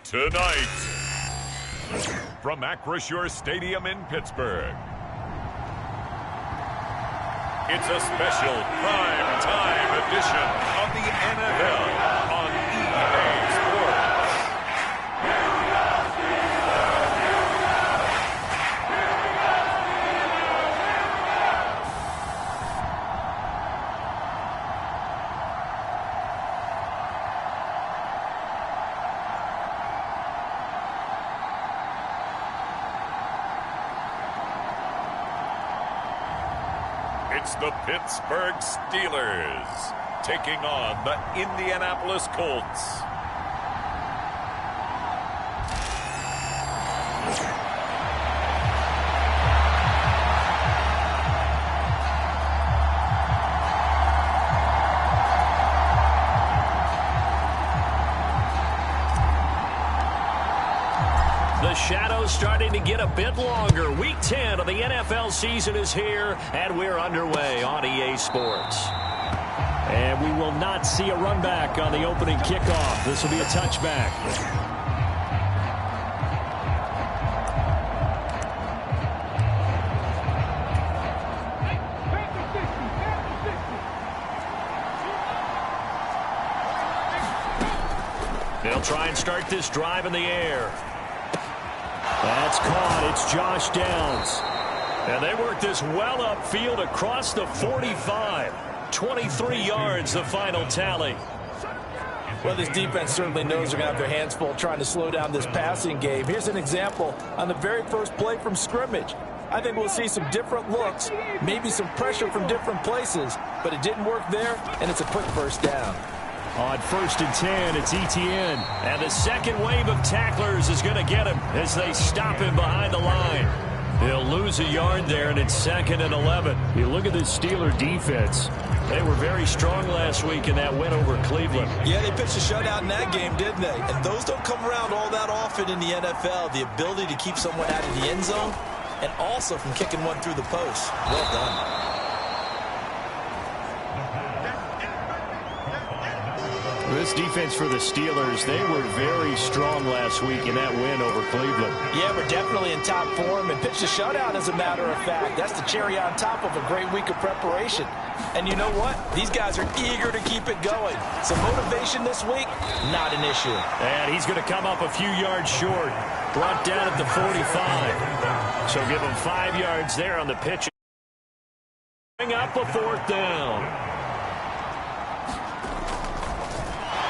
Tonight, from Acrisure Stadium in Pittsburgh, it's a special prime time edition of the NFL on EA Sports. It's the Pittsburgh Steelers taking on the Indianapolis Colts. The shadow's starting to get a bit longer. Week 10 of the NFL season is here, and we're underway on EA Sports. And we will not see a run back on the opening kickoff. This will be a touchback. They'll try and start this drive in the air. That's caught. It's Josh Downs. And they work this well upfield across the 45. 23 yards, the final tally. Well, this defense certainly knows they're going to have their hands full trying to slow down this passing game. Here's an example on the very first play from scrimmage. I think we'll see some different looks, maybe some pressure from different places, but it didn't work there, and it's a quick first down. On 1st and 10, it's Etienne. And the second wave of tacklers is going to get him as they stop him behind the line. He'll lose a yard there, and it's 2nd and 11. You look at the Steeler defense. They were very strong last week in that win over Cleveland. Yeah, they pitched a shutout in that game, didn't they? And those don't come around all that often in the NFL. The ability to keep someone out of the end zone and also from kicking one through the post. Well done. This defense for the Steelers, they were very strong last week in that win over Cleveland. Yeah, we're definitely in top form and pitched a shutout, as a matter of fact. That's the cherry on top of a great week of preparation. And you know what? These guys are eager to keep it going. So motivation this week, not an issue. And he's going to come up a few yards short. Brought down at the 45. So give him 5 yards there on the pitch. Bring up a 4th down.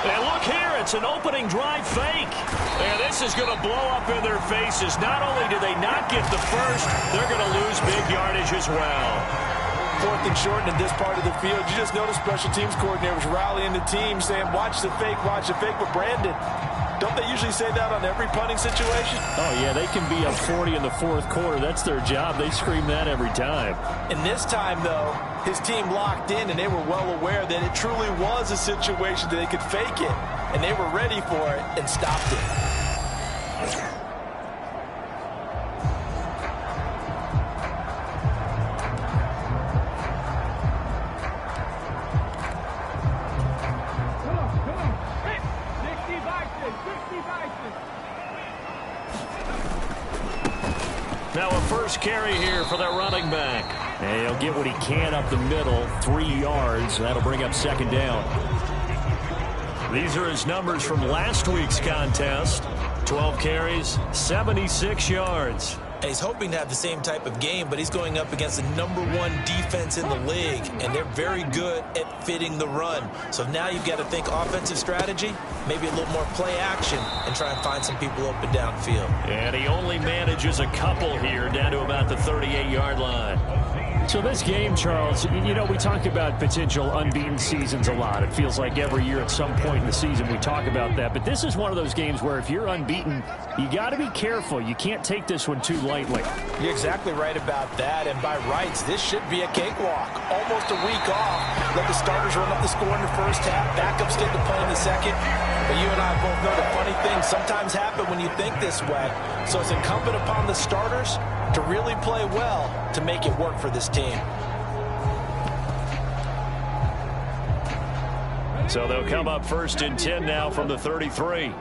And look here, it's an opening drive fake. And this is going to blow up in their faces. Not only do they not get the first, they're going to lose big yardage as well. 4th and short in this part of the field. You just noticed special teams coordinators rallying the team saying, watch the fake, watch the fake. But Brandon, don't they usually say that on every punting situation? Oh, yeah, they can be up 40 in the 4th quarter. That's their job. They scream that every time. And this time, though, his team locked in, and they were well aware that it truly was a situation that they could fake it. And they were ready for it and stopped it. Now a first carry here for their running back. And he'll get what he can up the middle, 3 yards. That'll bring up 2nd down. These are his numbers from last week's contest. 12 carries, 76 yards. And he's hoping to have the same type of game, but he's going up against the #1 defense in the league, and they're very good at fitting the run. So now you've got to think offensive strategy, maybe a little more play action, and try and find some people open downfield. And he only manages a couple here down to about the 38-yard line. So this game, Charles, you know, we talk about potential unbeaten seasons a lot. It feels like every year at some point in the season we talk about that. But this is one of those games where if you're unbeaten, you got to be careful. You can't take this one too lightly. You're exactly right about that. And by rights, this should be a cakewalk. Almost a week off. Let the starters run up the score in the first half. Backups get to play in the second. But you and I both know the funny things sometimes happen when you think this way. So it's incumbent upon the starters to really play well to make it work for this team. So they'll come up 1st and 10 now from the 33.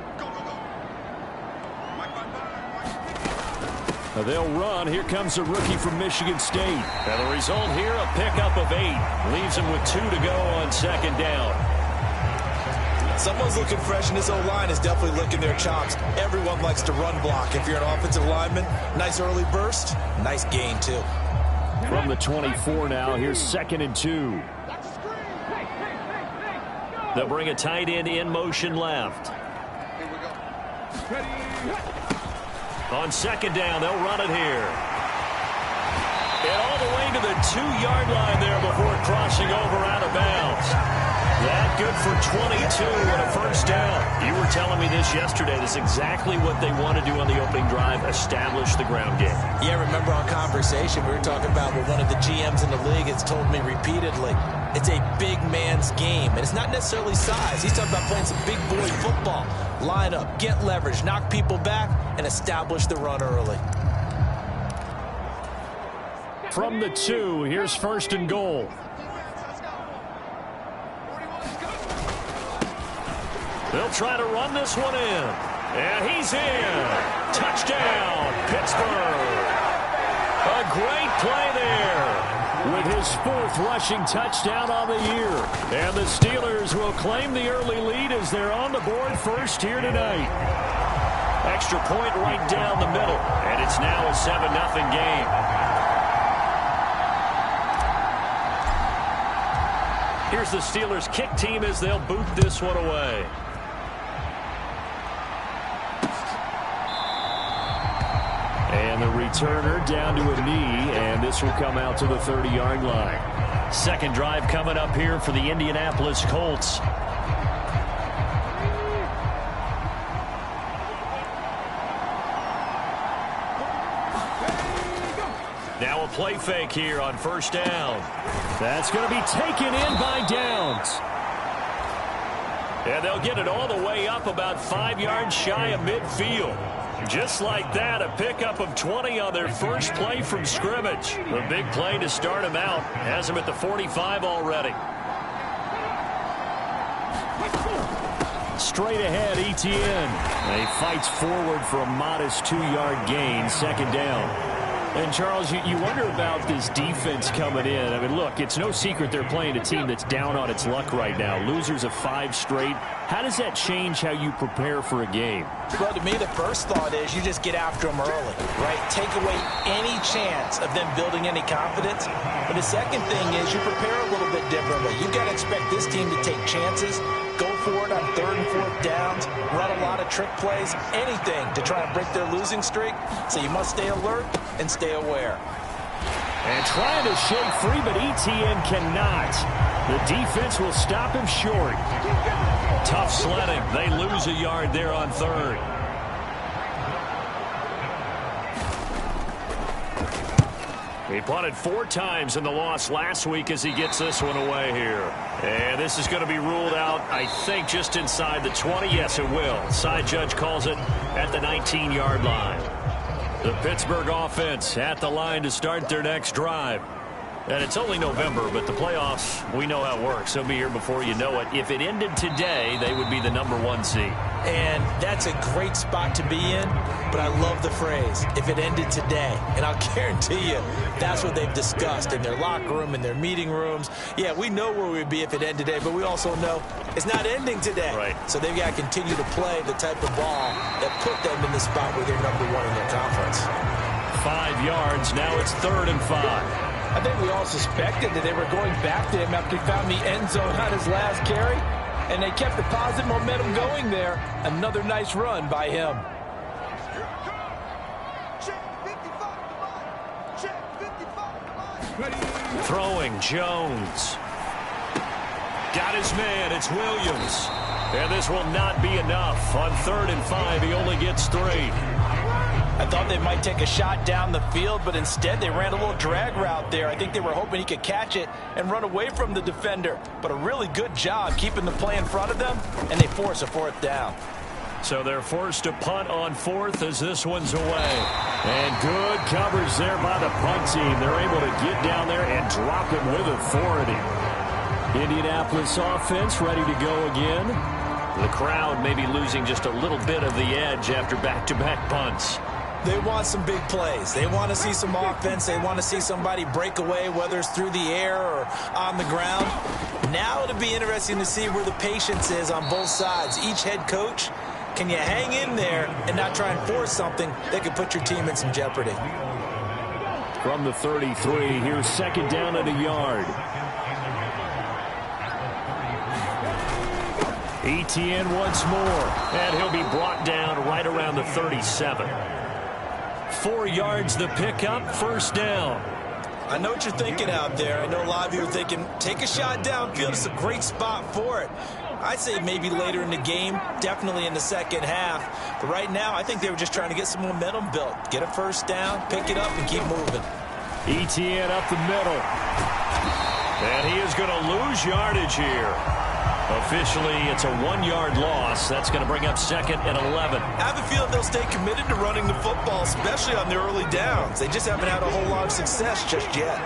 They'll run. Here comes a rookie from Michigan State. And the result here, a pickup of 8. Leaves him with 2 to go on second down. Someone's looking fresh, and this O-line is definitely licking their chops. Everyone likes to run block. If you're an offensive lineman, nice early burst, nice gain, too. From the 24 now, here's 2nd and 2. They'll bring a tight end in motion left. On second down, they'll run it here. And all the way to the 2-yard line there before crossing over out of bounds. That good for 22 and a first down. You were telling me this yesterday. This is exactly what they want to do on the opening drive, establish the ground game. Yeah, remember our conversation we were talking about with one of the GMs in the league has told me repeatedly, it's a big man's game. And it's not necessarily size. He's talking about playing some big boy football. Line up, get leverage, knock people back, and establish the run early. From the 2, here's 1st and goal. They'll try to run this one in. And he's in. Touchdown, Pittsburgh. A great play there with his 4th rushing touchdown on the year. And the Steelers will claim the early lead as they're on the board first here tonight. Extra point right down the middle. And it's now a 7-0 game. Here's the Steelers kick team as they'll boot this one away. And the returner down to a knee, and this will come out to the 30-yard line. Second drive coming up here for the Indianapolis Colts. Now a play fake here on first down. That's going to be taken in by Downs. And they'll get it all the way up about 5 yards shy of midfield. Just like that, a pickup of 20 on their first play from scrimmage. A big play to start him out. Has him at the 45 already. Straight ahead, Etienne. He fights forward for a modest 2-yard gain, second down. And, Charles, you wonder about this defense coming in. I mean, look, it's no secret they're playing a team that's down on its luck right now. Losers of 5 straight. How does that change how you prepare for a game? Well, to me, the first thought is you just get after them early, right? Take away any chance of them building any confidence. But the second thing is you prepare a little bit differently. You've got to expect this team to take chances, go for it on 3rd and 4th downs, run a lot of trick plays, anything to try and break their losing streak. So you must stay alert and stay aware. And trying to shake free, but Etienne cannot. The defense will stop him short. Tough sledding. They lose a yard there on 3rd. He punted 4 times in the loss last week as he gets this one away here. And this is going to be ruled out, I think, just inside the 20. Yes, it will. Side judge calls it at the 19-yard line. The Pittsburgh offense at the line to start their next drive. And it's only November, but the playoffs, we know how it works. They'll be here before you know it. If it ended today, they would be the #1 seed. And that's a great spot to be in, but I love the phrase, if it ended today. And I'll guarantee you, that's what they've discussed in their locker room, in their meeting rooms. Yeah, we know where we'd be if it ended today, but we also know it's not ending today. Right. So they've got to continue to play the type of ball that put them in the spot where they're #1 in their conference. 5 yards, now it's 3rd and 5. I think we all suspected that they were going back to him after he found the end zone on his last carry, and they kept the positive momentum going there. Another nice run by him. Throwing, Jones. Got his man, it's Williams. And this will not be enough. On 3rd and 5, he only gets 3. I thought they might take a shot down the field, but instead they ran a little drag route there. I think they were hoping he could catch it and run away from the defender. But a really good job keeping the play in front of them, and they force a 4th down. So they're forced to punt on 4th as this one's away. And good coverage there by the punt team. They're able to get down there and drop it with authority. Indianapolis offense ready to go again. The crowd may be losing just a little bit of the edge after back-to-back punts. They want some big plays. They want to see some offense. They want to see somebody break away, whether it's through the air or on the ground. Now it'll be interesting to see where the patience is on both sides. Each head coach, can you hang in there and not try and force something that could put your team in some jeopardy? From the 33, here's second down at a yard. Etienne once more, and he'll be brought down right around the 37. 4 yards the pickup, first down. I know what you're thinking out there. I know a lot of you are thinking, take a shot downfield. It's a great spot for it. I'd say maybe later in the game, definitely in the second half. But right now, I think they were just trying to get some momentum built. Get a first down, pick it up, and keep moving. Etienne up the middle. And he is going to lose yardage here. Officially, it's a 1-yard loss. That's going to bring up second and 11. I have a feeling they'll stay committed to running the football, especially on the early downs. They just haven't had a whole lot of success just yet.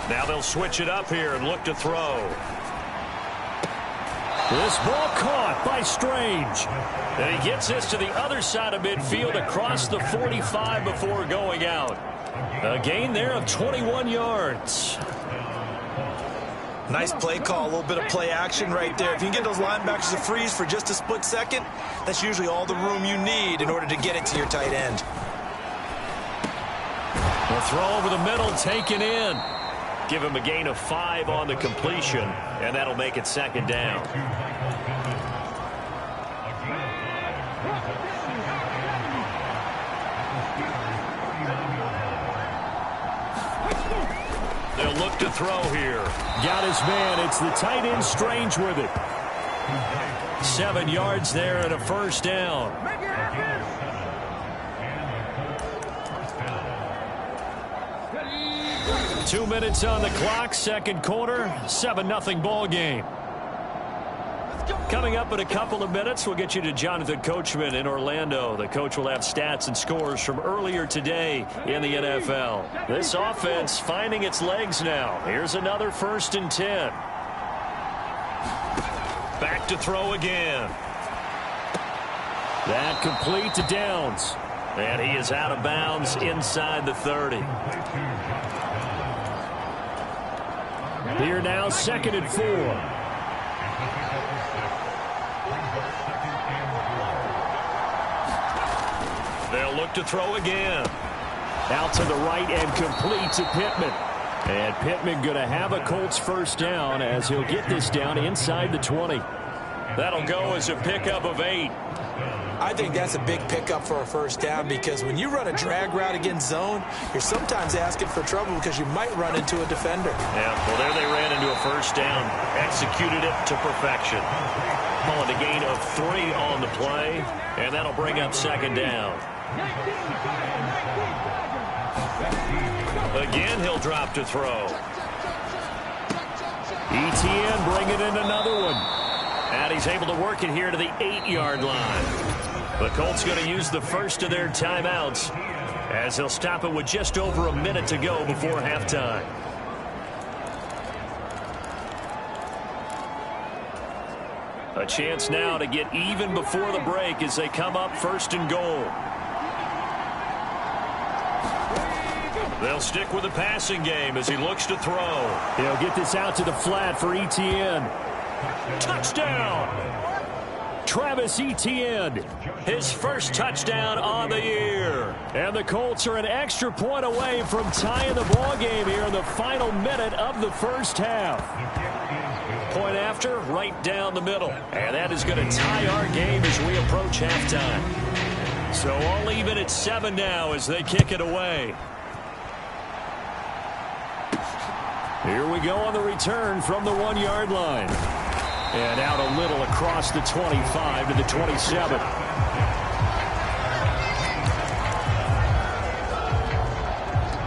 Now they'll switch it up here and look to throw. This ball caught by Strange. And he gets this to the other side of midfield across the 45 before going out. A gain there of 21 yards. Nice play call, a little bit of play action right there. If you can get those linebackers to freeze for just a split second, that's usually all the room you need in order to get it to your tight end. The throw over the middle taken in. Give him a gain of 5 on the completion, and that'll make it second down. They'll look to throw here. Got his man. It's the tight end Strange with it. 7 yards there and a first down. 2 minutes on the clock, second quarter, 7-0 ball game. Coming up in a couple of minutes, we'll get you to Jonathan Coachman in Orlando. The coach will have stats and scores from earlier today in the NFL. This offense finding its legs now. Here's another 1st and 10. Back to throw again. That complete to Downs. And he is out of bounds inside the 30. Here now, 2nd and 4. They'll look to throw again. Out to the right and complete to Pittman. And Pittman going to have a Colts first down as he'll get this down inside the 20. That'll go as a pickup of 8. I think that's a big pickup for a first down because when you run a drag route against zone, you're sometimes asking for trouble because you might run into a defender. Yeah, well, there they ran into a first down. Executed it to perfection. Calling a gain of 3 on the play, and that'll bring up second down. Again, he'll drop to throw. Etienne bringing in another one. And he's able to work it here to the 8-yard line. The Colts going to use the first of their timeouts as they'll stop it with just over a minute to go before halftime. A chance now to get even before the break as they come up 1st and goal. They'll stick with the passing game as he looks to throw. He'll get this out to the flat for Etienne. Touchdown! Travis Etienne, his first touchdown on the year. And the Colts are an extra point away from tying the ball game here in the final minute of the first half. Point after, right down the middle. And that is going to tie our game as we approach halftime. So all even at 7 now as they kick it away. Here we go on the return from the 1-yard line. And out a little across the 25 to the 27.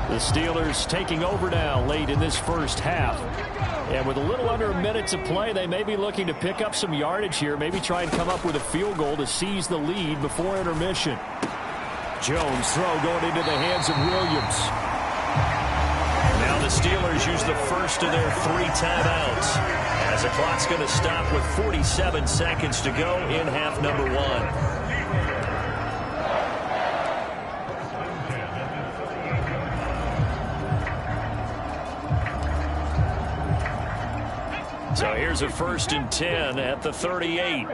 The Steelers taking over now late in this first half. And with a little under a minute to play, they may be looking to pick up some yardage here. Maybe try and come up with a field goal to seize the lead before intermission. Jones throw going into the hands of Williams. Now the Steelers Steelers use the first of their 3 timeouts, as the clock's going to stop with 47 seconds to go in half number 1. So here's a 1st and 10 at the 38.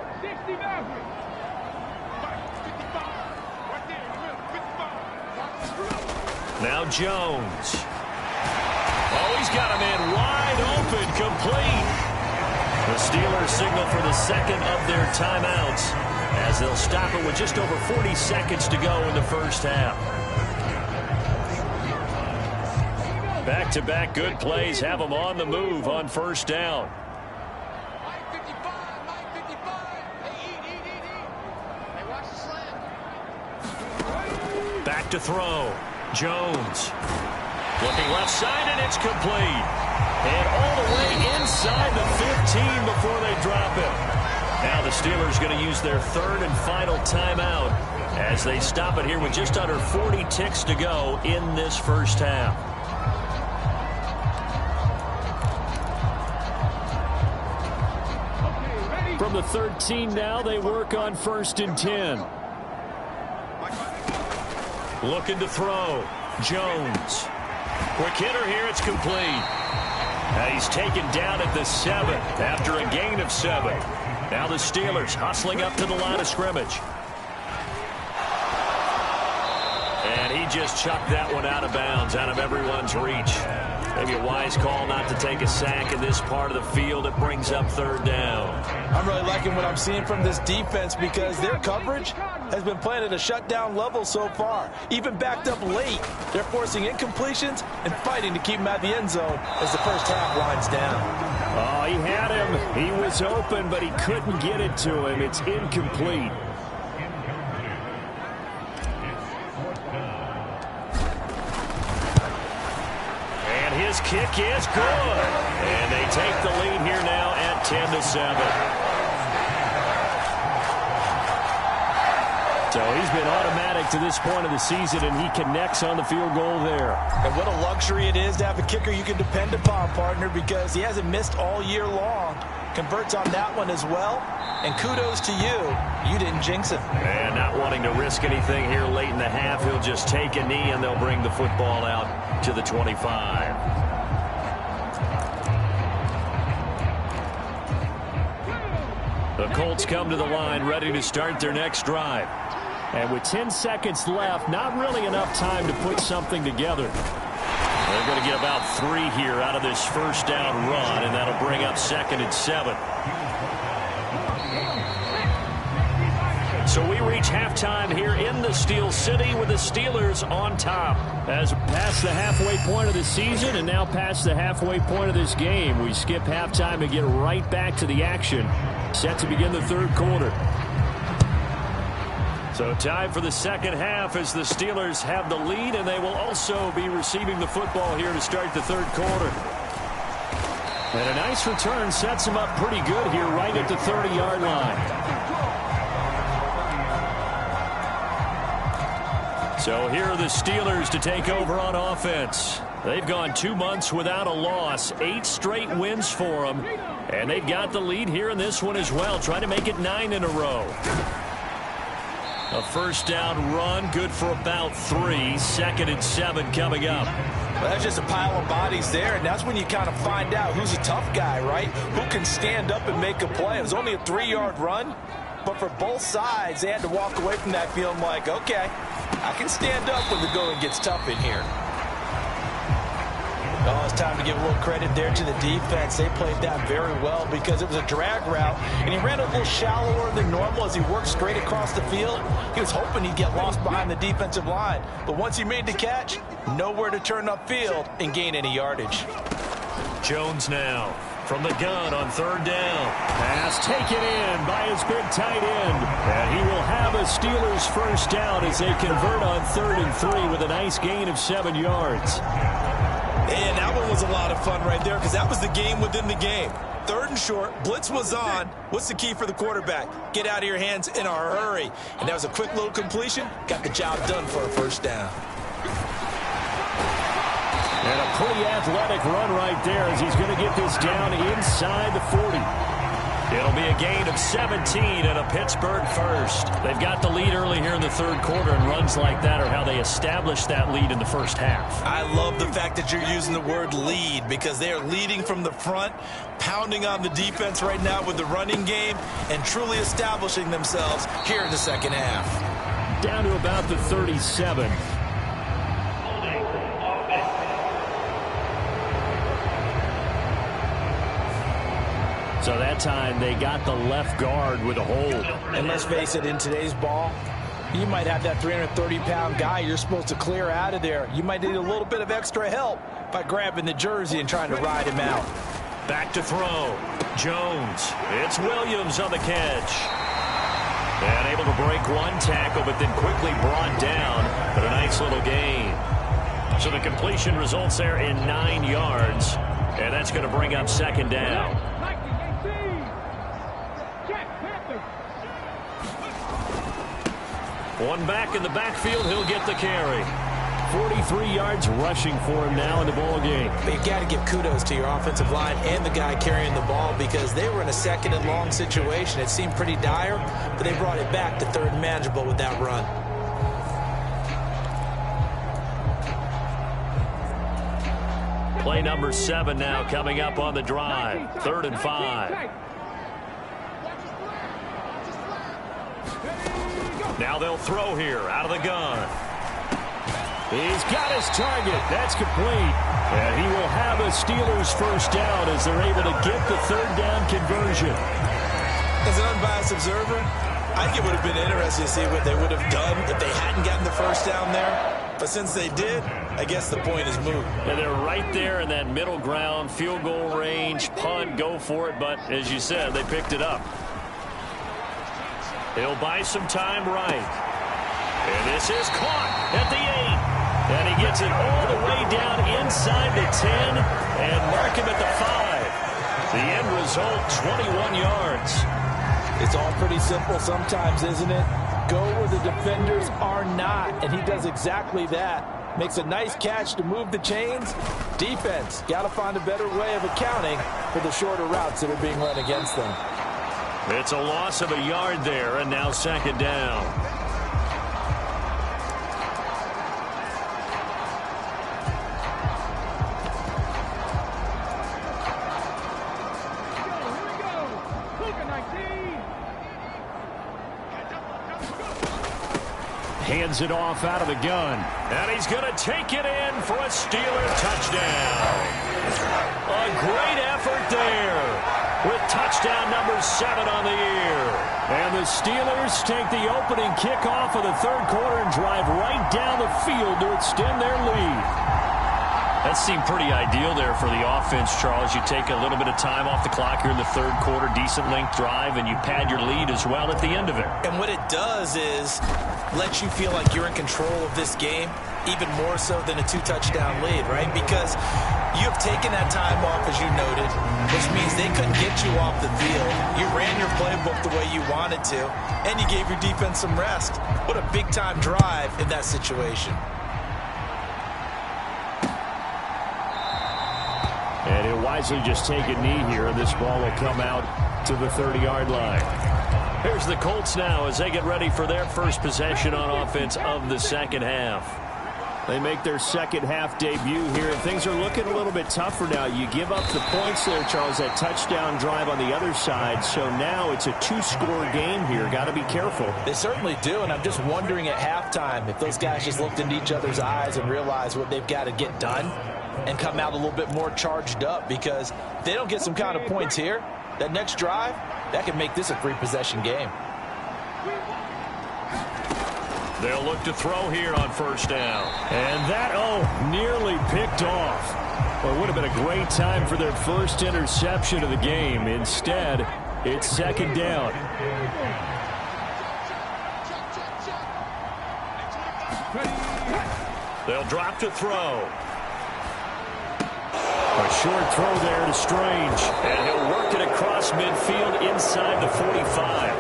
Now Jones. Oh, he's got him in wide open, complete. The Steelers signal for the second of their timeouts, as they'll stop it with just over 40 seconds to go in the first half. Back-to-back good plays have them on the move on first down. Back to throw. Jones. Looking left side, and it's complete. And all the way inside the 15 before they drop it. Now the Steelers going to use their 3rd and final timeout as they stop it here with just under 40 ticks to go in this first half. From the 13 now, they work on 1st and 10. Looking to throw. Jones. Quick hitter here. It's complete. Now he's taken down at the 7 after a gain of 7. Now the Steelers hustling up to the line of scrimmage. And he just chucked that one out of bounds, out of everyone's reach. Maybe a wise call not to take a sack in this part of the field. It brings up 3rd down. I'm really liking what I'm seeing from this defense because their coverage has been playing at a shutdown level so far. Even backed up late, they're forcing incompletions and fighting to keep him at the end zone as the first half winds down. Oh, he had him. He was open, but he couldn't get it to him. It's incomplete. His kick is good. And they take the lead here now at 10-7. So he's been automatic to this point of the season, and he connects on the field goal there. And what a luxury it is to have a kicker you can depend upon, partner, because he hasn't missed all year long. Converts on that one as well. And kudos to you. You didn't jinx it. And not wanting to risk anything here late in the half, he'll just take a knee, and they'll bring the football out to the 25. The Colts come to the line ready to start their next drive. And with 10 seconds left, not really enough time to put something together. They're going to get about 3 here out of this first down run, and that'll bring up 2nd and 7. So we reach halftime here in the Steel City with the Steelers on top. As past the halfway point of the season and now past the halfway point of this game, we skip halftime and get right back to the action. Set to begin the 3rd quarter. So time for the second half as the Steelers have the lead, and they will also be receiving the football here to start the 3rd quarter. And a nice return sets them up pretty good here right at the 30-yard line. So here are the Steelers to take over on offense. They've gone 2 months without a loss, 8 straight wins for them. And they've got the lead here in this one as well, trying to make it 9 in a row. A first down run, good for about 3. 2nd and 7 coming up. Well, that's just a pile of bodies there, and that's when you kind of find out who's a tough guy, right? Who can stand up and make a play. It was only a 3-yard run, but for both sides, they had to walk away from that feeling like, okay, I can stand up when the going gets tough in here. Oh, it's time to give a little credit there to the defense. They played that very well because it was a drag route, and he ran a little shallower than normal as he worked straight across the field. He was hoping he'd get lost behind the defensive line, but once he made the catch, nowhere to turn upfield and gain any yardage. Jones now from the gun on 3rd down. Pass taken in by his big tight end. And he will have a Steelers first down as they convert on 3rd and 3 with a nice gain of 7 yards. And that one was a lot of fun right there because that was the game within the game. 3rd and short, blitz was on. What's the key for the quarterback? Get out of your hands in a hurry. And that was a quick little completion. Got the job done for a first down. And a pretty athletic run right there as he's going to get this down inside the 40. It'll be a gain of 17 and a Pittsburgh first. They've got the lead early here in the third quarter, and runs like that are how they establish that lead in the first half. I love the fact that you're using the word lead because they are leading from the front, pounding on the defense right now with the running game, and truly establishing themselves here in the second half. Down to about the 37. So that time they got the left guard with a hold. And let's face it, in today's ball, you might have that 330-pound guy you're supposed to clear out of there. You might need a little bit of extra help by grabbing the jersey and trying to ride him out. Back to throw. Jones. It's Williams on the catch. And able to break one tackle, but then quickly brought down. But a nice little gain. So the completion results there in 9 yards. And that's going to bring up second down. One back in the backfield, he'll get the carry. 43 yards rushing for him now in the ball game. But you got to give kudos to your offensive line and the guy carrying the ball because they were in a second and long situation. It seemed pretty dire, but they brought it back to third and manageable with that run. Play number 7 now coming up on the drive. 3rd and 5. Now they'll throw here out of the gun. He's got his target. That's complete. And he will have a Steelers first down as they're able to get the 3rd down conversion. As an unbiased observer, I think it would have been interesting to see what they would have done if they hadn't gotten the first down there. But since they did, I guess the point is moot. And they're right there in that middle ground, field goal range, punt, go for it. But as you said, they picked it up. He'll buy some time right. And this is caught at the 8. And he gets it all the way down inside the 10 and mark him at the 5. The end result, 21 yards. It's all pretty simple sometimes, isn't it? Go where the defenders are not, and he does exactly that. Makes a nice catch to move the chains. Defense, got to find a better way of accounting for the shorter routes that are being run against them. It's a loss of a yard there, and now second down. Hands it off out of the gun. And he's going to take it in for a Steeler touchdown. A great effort there with touchdown number 7 on the year. And the Steelers take the opening kickoff of the third quarter and drive right down the field to extend their lead. That seemed pretty ideal there for the offense, Charles. You take a little bit of time off the clock here in the third quarter, decent length drive, and you pad your lead as well at the end of it. And what it does is let you feel like you're in control of this game, even more so than a 2-touchdown lead, right? Because you have taken that time off, as you noted, which means they couldn't get you off the field. You ran your playbook the way you wanted to, and you gave your defense some rest. What a big-time drive in that situation. And he'll wisely just take a knee here, and this ball will come out to the 30-yard line. Here's the Colts now as they get ready for their first possession on offense of the second half. They make their second half debut here, and things are looking a little bit tougher now. You give up the points there, Charles, that touchdown drive on the other side. So now it's a 2-score game here. Got to be careful. They certainly do, and I'm just wondering at halftime if those guys just looked into each other's eyes and realized what they've got to get done and come out a little bit more charged up, because if they don't get some kind of points here, that next drive, that could make this a 3-possession game. They'll look to throw here on first down. And that, nearly picked off. Well, it would have been a great time for their first interception of the game. Instead, it's second down. They'll drop to throw. A short throw there to Strange. And he'll work it across midfield inside the 45.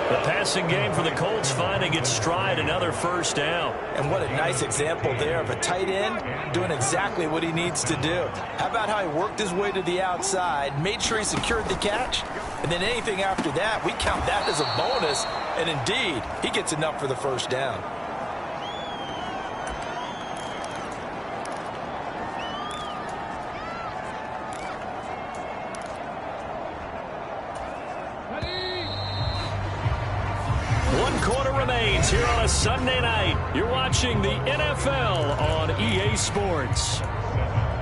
The passing game for the Colts finding its stride, another first down. And what a nice example there of a tight end doing exactly what he needs to do. How about how he worked his way to the outside, made sure he secured the catch, and then anything after that, we count that as a bonus, and indeed, he gets enough for the first down. Here on a Sunday night, you're watching the NFL on EA Sports.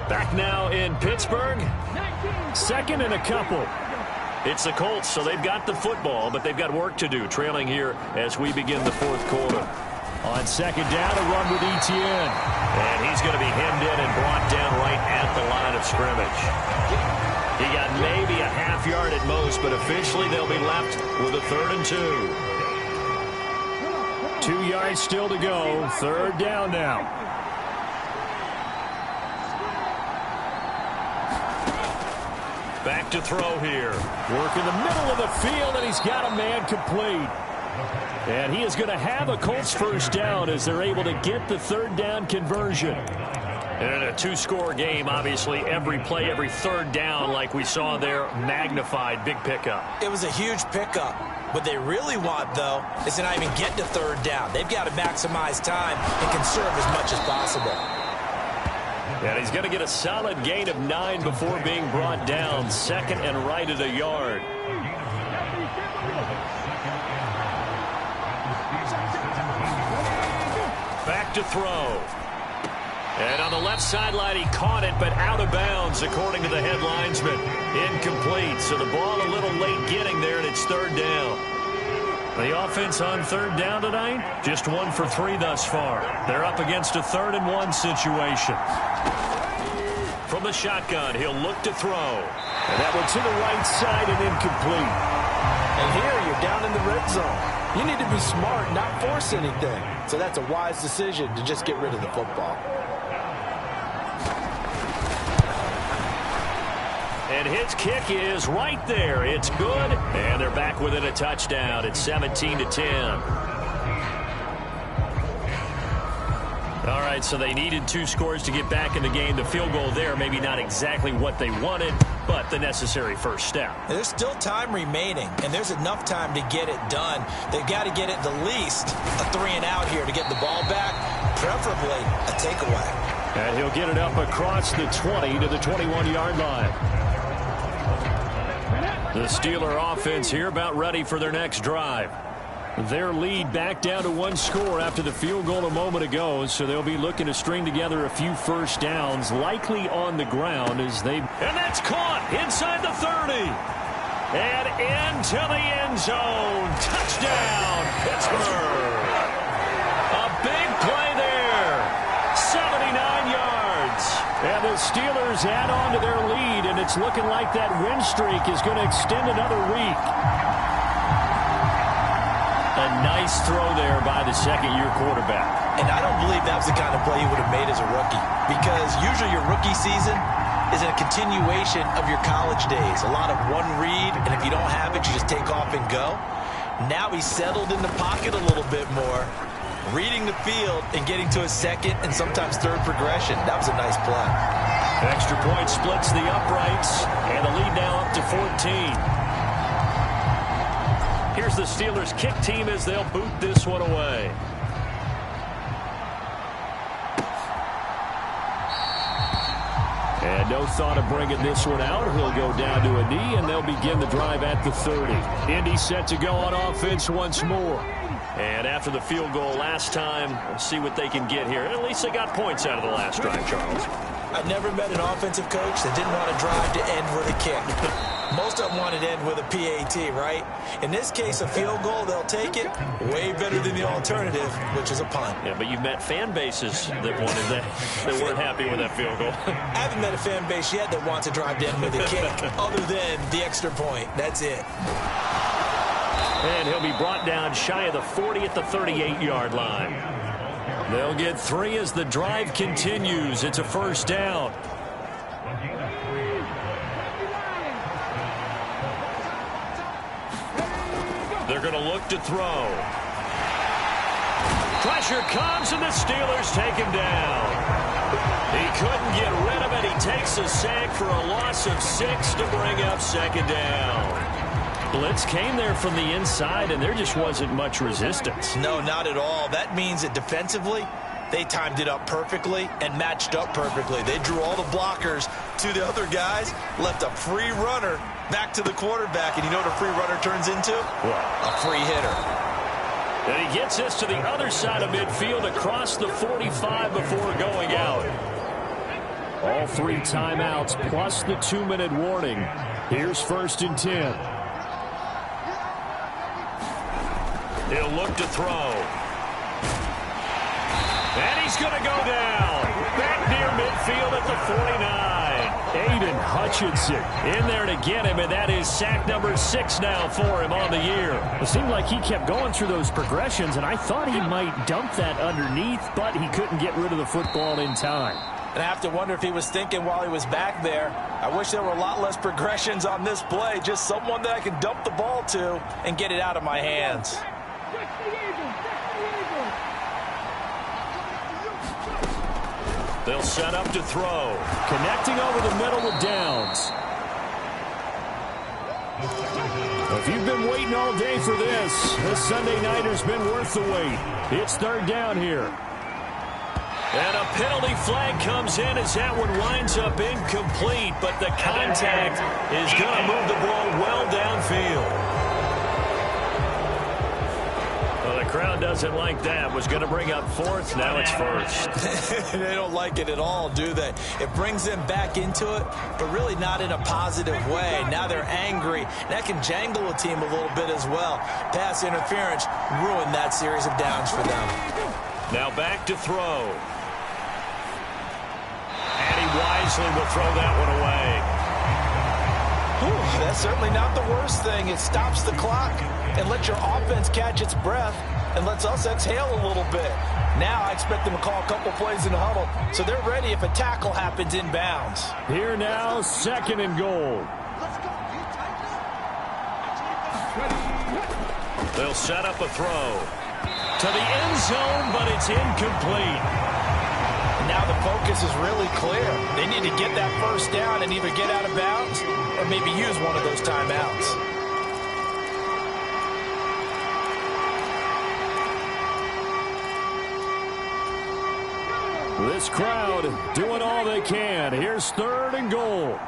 Back now in Pittsburgh, second and a couple. It's the Colts, so they've got the football, but they've got work to do, trailing here as we begin the fourth quarter. On second down, a run with Etienne. And he's going to be hemmed in and brought down right at the line of scrimmage. He got maybe a half yard at most, but officially they'll be left with a 3rd and 2. 2 yards still to go. 3rd down now. Back to throw here. Work in the middle of the field, and he's got a man complete. And he is going to have a Colts first down as they're able to get the 3rd down conversion. And in a 2-score game, obviously, every play, every 3rd down, like we saw there, magnified, big pickup. It was a huge pickup. What they really want, though, is to not even get to 3rd down. They've got to maximize time and conserve as much as possible. And he's going to get a solid gain of 9 before being brought down. 2nd and right at a yard. Back to throw. And on the left sideline, he caught it, but out of bounds, according to the head linesman. Incomplete, so the ball a little late getting there, and it's 3rd down. The offense on 3rd down tonight, just 1 for 3 thus far. They're up against a 3rd and 1 situation. From the shotgun, he'll look to throw. And that one to the right side and incomplete. And here, you're down in the red zone. You need to be smart, not force anything. So that's a wise decision to just get rid of the football. And his kick is right there. It's good. And they're back within a touchdown. It's 17-10. All right, so they needed 2 scores to get back in the game. The field goal there, maybe not exactly what they wanted, but the necessary first step. There's still time remaining, and there's enough time to get it done. They've got to get it the least a 3 and out here to get the ball back, preferably a takeaway. And he'll get it up across the 20 to the 21-yard line. The Steeler offense here about ready for their next drive. Their lead back down to 1 score after the field goal a moment ago, so they'll be looking to string together a few first downs, likely on the ground as they... And that's caught inside the 30. And into the end zone. Touchdown, Pittsburgh. A big play there. 79 yards. And the Steelers add on to their lead, and it's looking like that win streak is going to extend another week. A nice throw there by the second-year quarterback. And I don't believe that was the kind of play he would have made as a rookie, because usually your rookie season is a continuation of your college days. A lot of one read, and if you don't have it, you just take off and go. Now he's settled in the pocket a little bit more, reading the field and getting to a second and sometimes third progression. That was a nice play. Extra point splits the uprights, and the lead now up to 14. Here's the Steelers' kick team as they'll boot this one away. And no thought of bringing this one out. He'll go down to a knee, and they'll begin the drive at the 30. Indy set to go on offense once more. And after the field goal last time, we'll see what they can get here. At least they got points out of the last drive, Charles. I've never met an offensive coach that didn't want to drive to end with a kick. Most of them wanted to end with a PAT, right? In this case, a field goal, they'll take it. Way better than the alternative, which is a punt. Yeah, but you've met fan bases that wanted that, that weren't happy with that field goal. I haven't met a fan base yet that wants to drive to end with a kick, other than the extra point. That's it. And he'll be brought down shy of the 40 at the 38-yard line. They'll get 3 as the drive continues. It's a first down. The they're going to look to throw. Pressure comes, and the Steelers take him down. He couldn't get rid of it. He takes a sack for a loss of 6 to bring up second down. Blitz came there from the inside, and there just wasn't much resistance. No, not at all. That means that defensively, they timed it up perfectly and matched up perfectly. They drew all the blockers to the other guys, left a free runner back to the quarterback. And you know what a free runner turns into? What? A free hitter. And he gets this to the other side of midfield across the 45 before going out. All 3 timeouts plus the 2-minute warning. Here's 1st and 10. He'll look to throw. And he's going to go down. Back near midfield at the 49. Aiden Hutchinson in there to get him, and that is sack number 6 now for him on the year. It seemed like he kept going through those progressions, and I thought he might dump that underneath, but he couldn't get rid of the football in time. And I have to wonder if he was thinking while he was back there, I wish there were a lot less progressions on this play, just someone that I can dump the ball to and get it out of my hands. They'll set up to throw. Connecting over the middle with Downs. If you've been waiting all day for this Sunday nighter's been worth the wait. It's 3rd down here. And a penalty flag comes in as that one winds up incomplete, but the contact is going to move the ball well downfield. Well, the crowd doesn't like that. Was going to bring up 4th. Now it's 1st. They don't like it at all, do they? It brings them back into it, but really not in a positive way. Now they're angry. That can jangle a team a little bit as well. Pass interference ruined that series of downs for them. Now back to throw. And he wisely will throw that one away. Whew, that's certainly not the worst thing. It stops the clock and lets your offense catch its breath and lets us exhale a little bit. Now I expect them to call a couple plays in the huddle, so they're ready if a tackle happens inbounds. Here now, 2nd and goal. They'll set up a throw to the end zone, but it's incomplete. Now the focus is really clear. They need to get that 1st down and either get out of bounds or maybe use one of those timeouts. This crowd doing all they can. Here's 3rd and goal.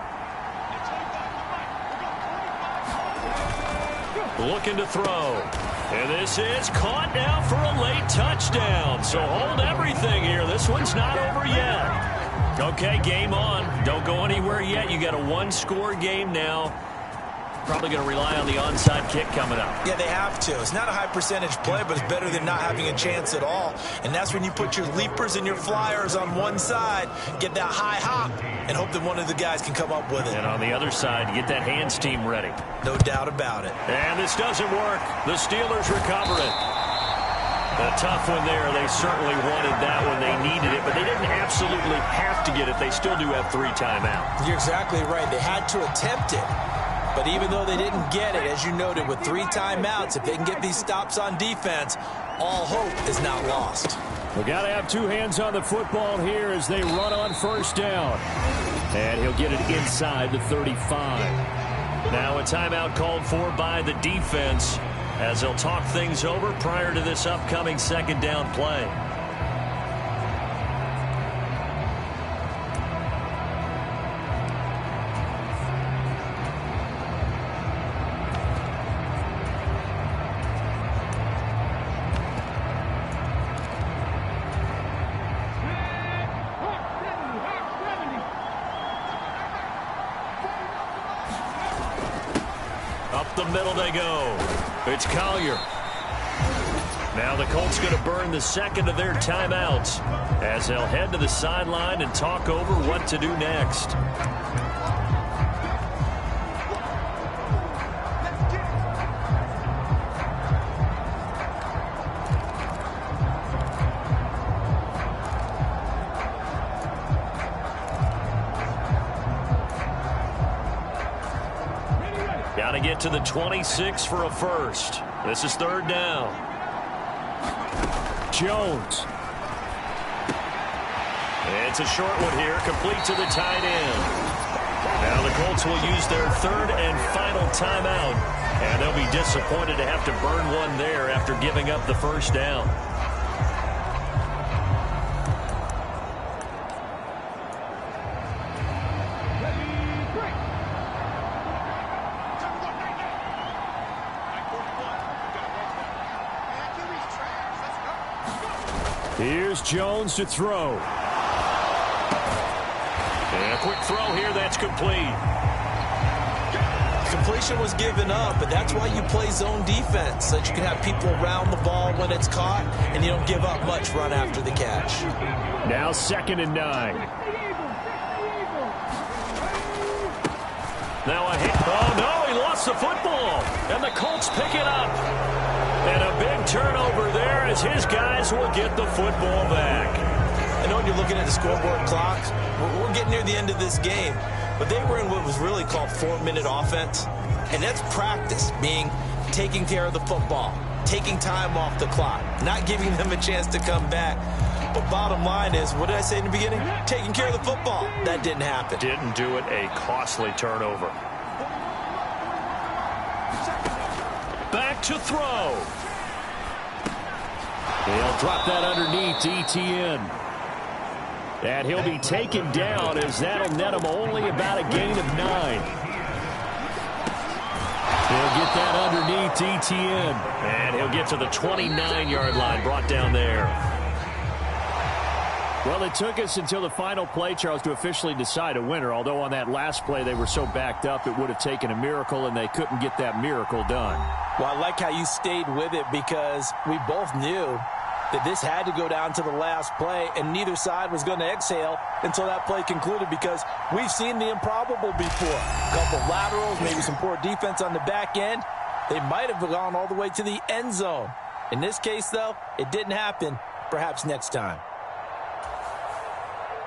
Looking to throw. And this is caught now for a late touchdown. So hold everything here. This one's not over yet. Okay, game on. Don't go anywhere yet. You got a 1-score game now. Probably going to rely on the onside kick coming up. Yeah, they have to. It's not a high percentage play, but it's better than not having a chance at all. And that's when you put your leapers and your flyers on one side, get that high hop, and hope that one of the guys can come up with it. And on the other side, get that hands team ready. No doubt about it. And this doesn't work. The Steelers recover it. A tough one there. They certainly wanted that one. They needed it, but they didn't absolutely have to get it. They still do have 3 timeouts. You're exactly right. They had to attempt it. But even though they didn't get it, as you noted, with 3 timeouts, if they can get these stops on defense, all hope is not lost. We got to have 2 hands on the football here as they run on 1st down. And he'll get it inside the 35. Now a timeout called for by the defense as they'll talk things over prior to this upcoming 2nd down play. The middle they go. It's Collier. Now the Colts going to burn the 2nd of their timeouts as they'll head to the sideline and talk over what to do next. Got to get to the 26 for a first. This is third down. Jones. It's a short one here, complete to the tight end. Now the Colts will use their third and final timeout, and they'll be disappointed to have to burn one there after giving up the first down. Here's Jones to throw. And a quick throw here, that's complete. Completion was given up, but that's why you play zone defense, so that you can have people around the ball when it's caught, and you don't give up much run after the catch. Now 2nd and 9. Now a hit. Oh, no, he lost the football. And the Colts pick it up. And a big turnover there as his guys will get the football back. I know when you're looking at the scoreboard clocks, we're getting near the end of this game, but they were in what was really called 4-minute offense, and that's practice, being taking care of the football, taking time off the clock, not giving them a chance to come back. But bottom line is, what did I say in the beginning? Taking care of the football. That didn't happen. Didn't do it, a costly turnover. Back to throw. He'll drop that underneath to Etienne. And he'll be taken down as that'll net him only about a gain of 9. He'll get that underneath to Etienne. And he'll get to the 29-yard line, brought down there. Well, it took us until the final play, Charles, to officially decide a winner. Although on that last play they were so backed up, it would have taken a miracle, and they couldn't get that miracle done. Well, I like how you stayed with it, because we both knew that this had to go down to the last play, and neither side was going to exhale until that play concluded, because we've seen the improbable before. A couple laterals, maybe some poor defense on the back end. They might have gone all the way to the end zone. In this case, though, it didn't happen. Perhaps next time.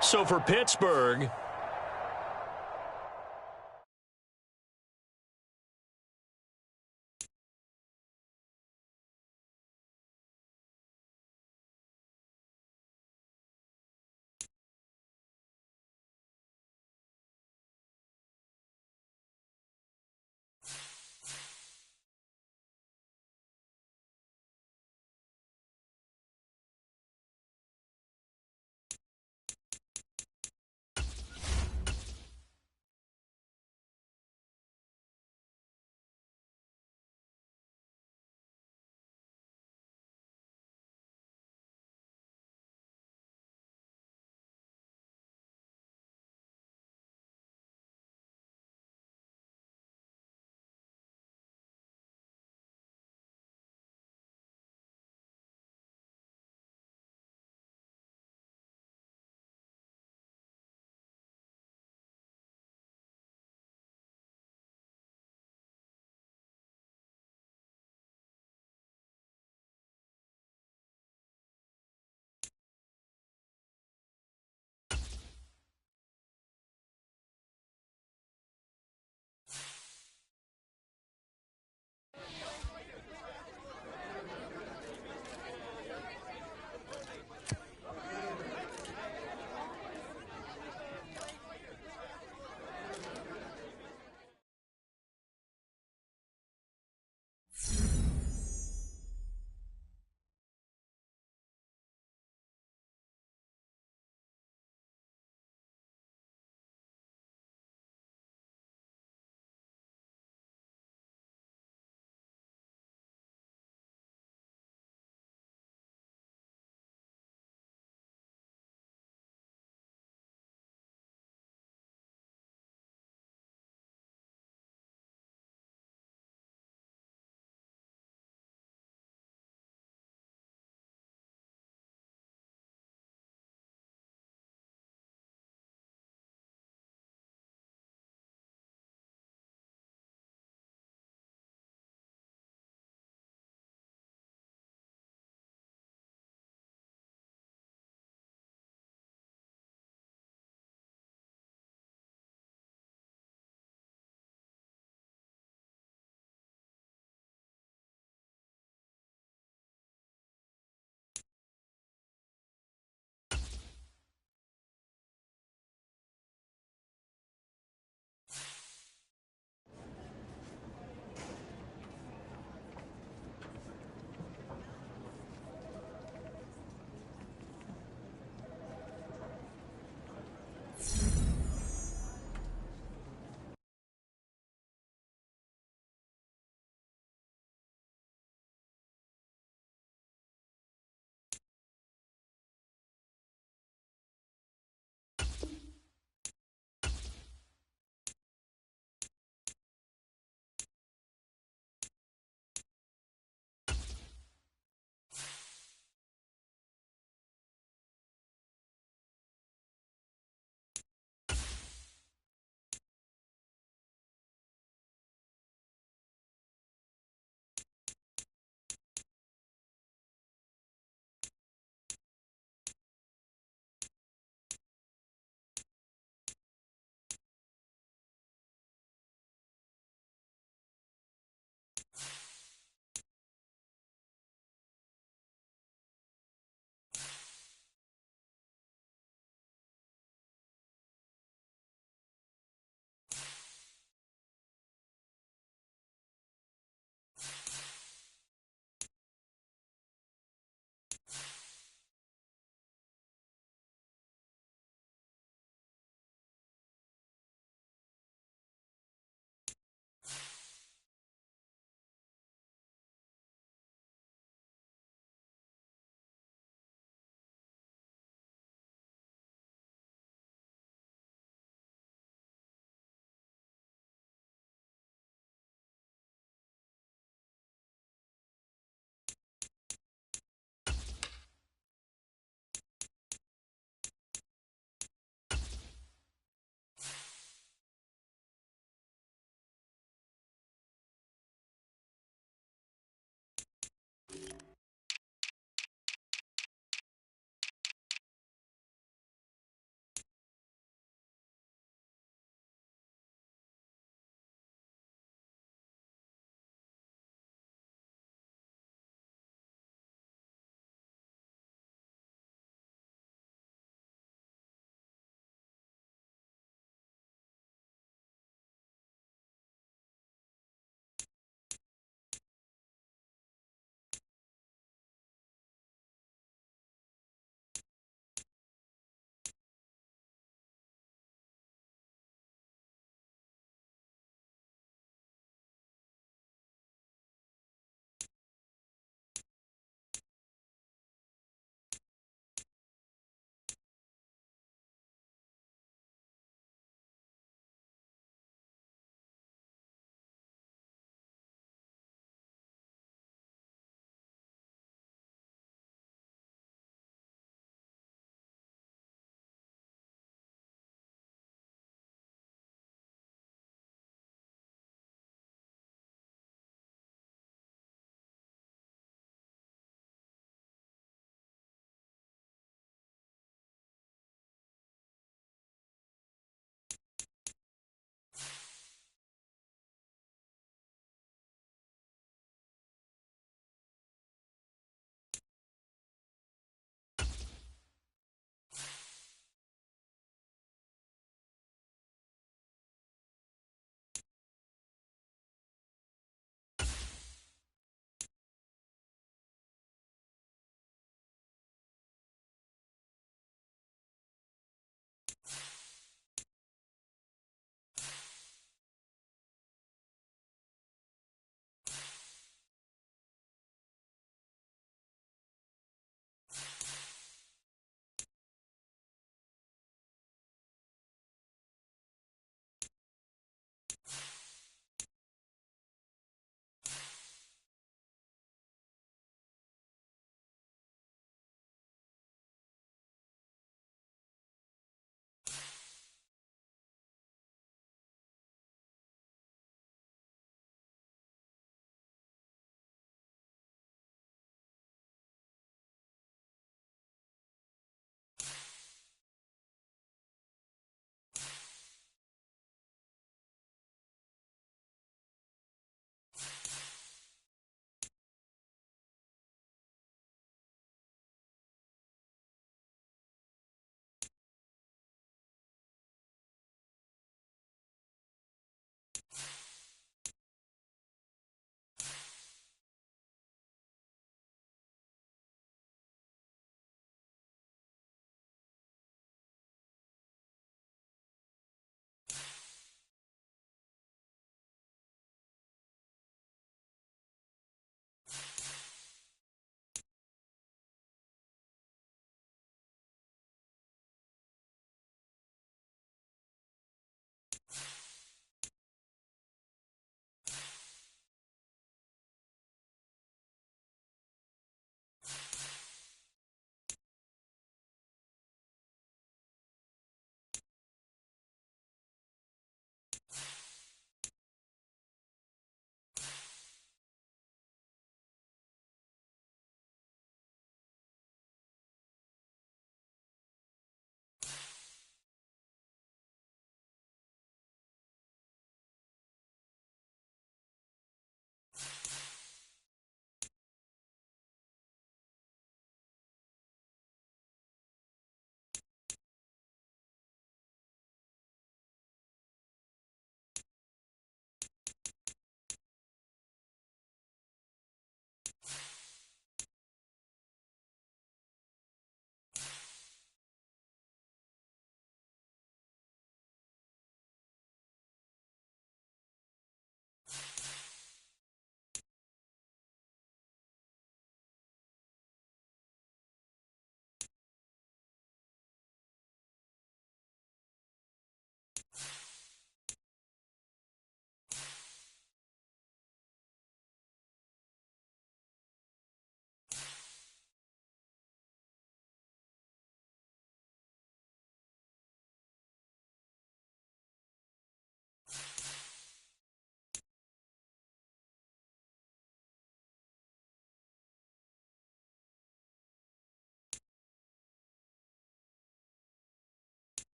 So for Pittsburgh,